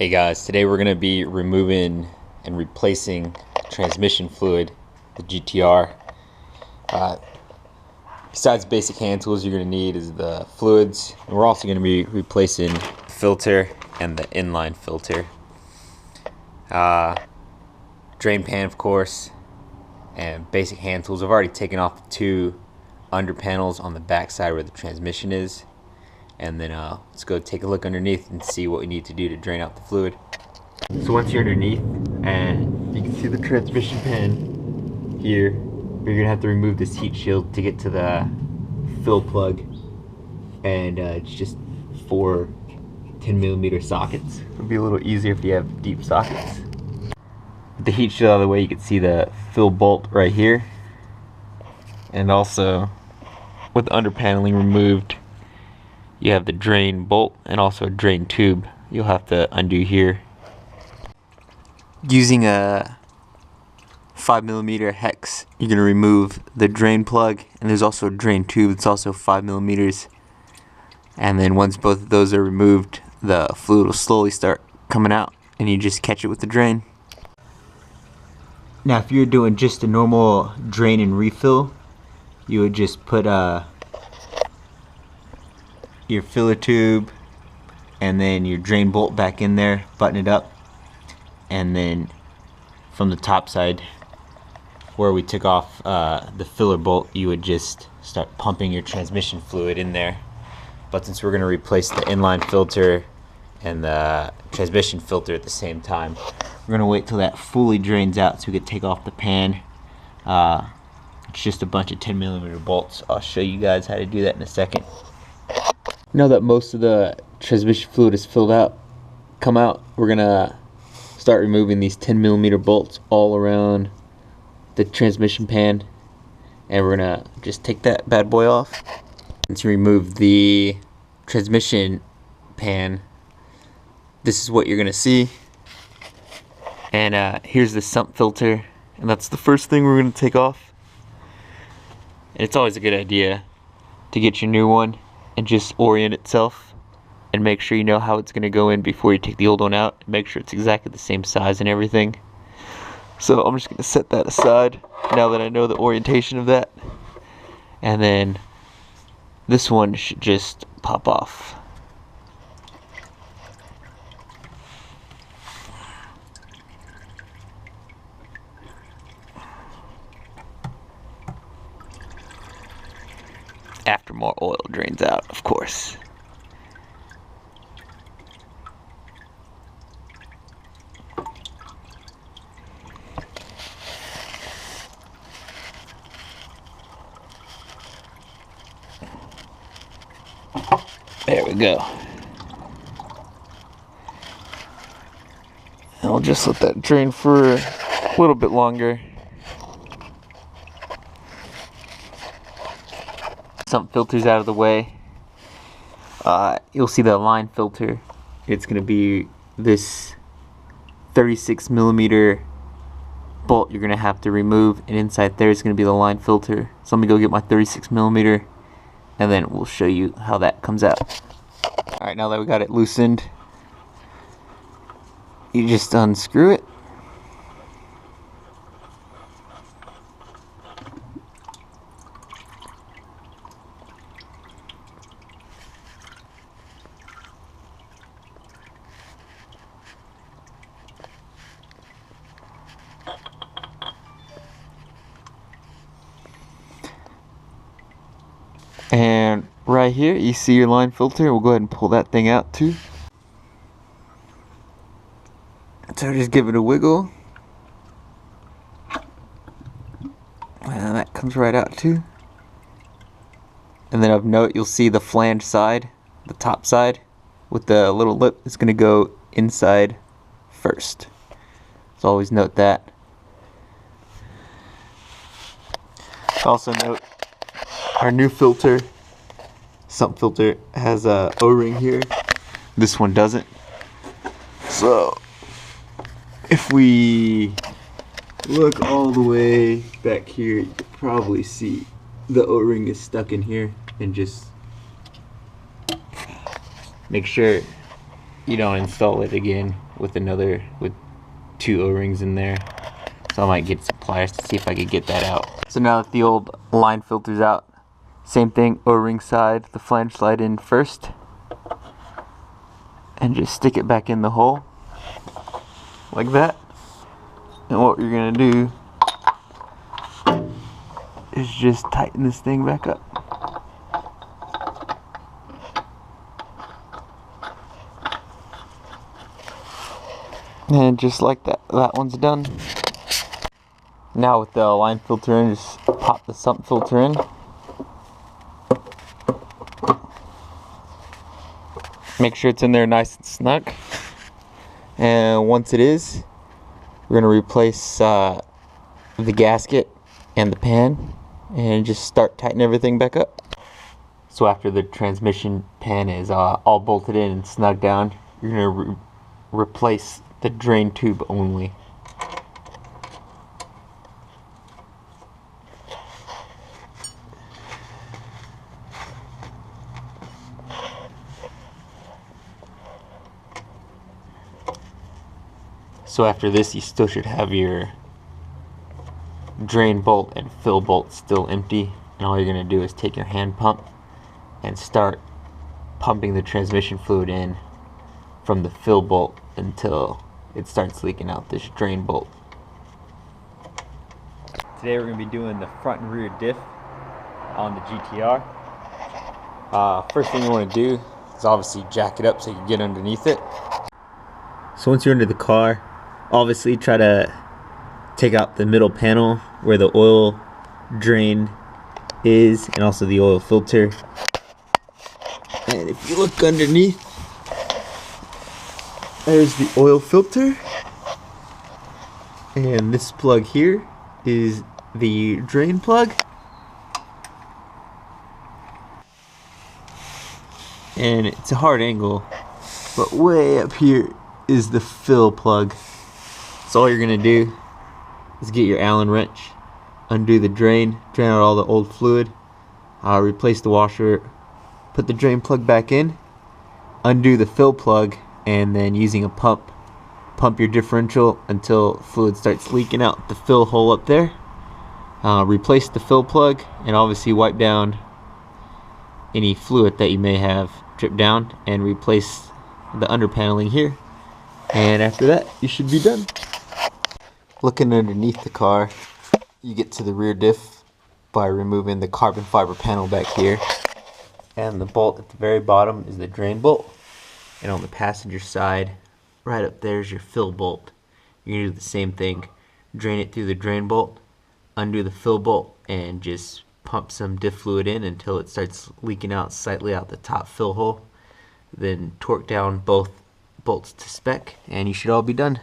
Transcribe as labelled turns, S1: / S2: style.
S1: Hey guys, today we're going to be removing and replacing transmission fluid, the GTR. Besides basic hand tools you're going to need is the fluids, and we're also going to be replacing the filter and the inline filter. Drain pan, of course, and basic hand tools. I've already taken off the two under panels on the back side where the transmission is. And then let's go take a look underneath and see what we need to do to drain out the fluid. So once you're underneath and you can see the transmission pan here, you're gonna have to remove this heat shield to get to the fill plug. And it's just 4 10mm sockets. It'll be a little easier if you have deep sockets. With the heat shield out of the way, you can see the fill bolt right here. And also with the under paneling removed, you have the drain bolt and also a drain tube you'll have to undo here. Using a 5mm hex, you're going to remove the drain plug, and there's also a drain tube that's also 5mm. And then once both of those are removed, the fluid will slowly start coming out, and you just catch it with the drain. Now if you're doing just a normal drain and refill, you would just put your filler tube and then your drain bolt back in there, button it up, and then from the top side where we took off the filler bolt, you would just start pumping your transmission fluid in there. But since we're going to replace the inline filter and the transmission filter at the same time, we're going to wait till that fully drains out so we can take off the pan. It's just a bunch of 10mm bolts. I'll show you guys how to do that in a second. Now that most of the transmission fluid is come out, we're gonna start removing these 10mm bolts all around the transmission pan, and we're gonna just take that bad boy off. Once you remove the transmission pan, this is what you're gonna see. And here's the sump filter, and that's the first thing we're gonna take off. And it's always a good idea to get your new one and just orient itself and make sure you know how it's going to go in before you take the old one out. Make sure it's exactly the same size and everything. So I'm just going to set that aside now that I know the orientation of that. And then this one should just pop off. After more oil drains out, of course. There we go. And I'll just let that drain for a little bit longer. Sump filters out of the way. You'll see the line filter. It's going to be this 36mm bolt you're going to have to remove, and inside there is going to be the line filter. So let me go get my 36mm, and then we'll show you how that comes out. Alright, now that we got it loosened, you just unscrew it. And right here you see your line filter. We'll go ahead and pull that thing out too. So just give it a wiggle, and that comes right out too. And then of note, you'll see the flange side, the top side with the little lip is going to go inside first. So always note that. Also note, our new filter, sump filter, has a O-ring here. This one doesn't. So if we look all the way back here, you can probably see the O-ring is stuck in here, and just make sure you don't install it again with two O-rings in there. So I might get some pliers to see if I could get that out. So now that the old line filter's out, same thing, O-ring side, the flange slide in first. And just stick it back in the hole, like that. And what you're gonna do is just tighten this thing back up. And just like that, that one's done. Now with the line filter in, just pop the sump filter in. Make sure it's in there nice and snug. And once it is, we're going to replace the gasket and the pan and just start tightening everything back up. So after the transmission pan is all bolted in and snug down, you're going to replace the drain tube only. So after this, you still should have your drain bolt and fill bolt still empty, and all you're going to do is take your hand pump and start pumping the transmission fluid in from the fill bolt until it starts leaking out this drain bolt. Today we're going to be doing the front and rear diff on the GTR. First thing you want to do is obviously jack it up so you can get underneath it. So once you're under the car, obviously try to take out the middle panel where the oil drain is and also the oil filter. And if you look underneath, there's the oil filter, and this plug here is the drain plug, and it's a hard angle, but way up here is the fill plug. So all you're gonna do is get your Allen wrench, undo the drain out all the old fluid, replace the washer, put the drain plug back in, undo the fill plug, and then using a pump your differential until fluid starts leaking out the fill hole up there. Replace the fill plug and obviously wipe down any fluid that you may have dripped down and replace the under paneling here, and after that you should be done. Looking underneath the car, you get to the rear diff by removing the carbon fiber panel back here, and the bolt at the very bottom is the drain bolt. And on the passenger side, right up there is your fill bolt. You're going to do the same thing. Drain it through the drain bolt, undo the fill bolt, and just pump some diff fluid in until it starts leaking out slightly out the top fill hole. Then torque down both bolts to spec, and you should all be done.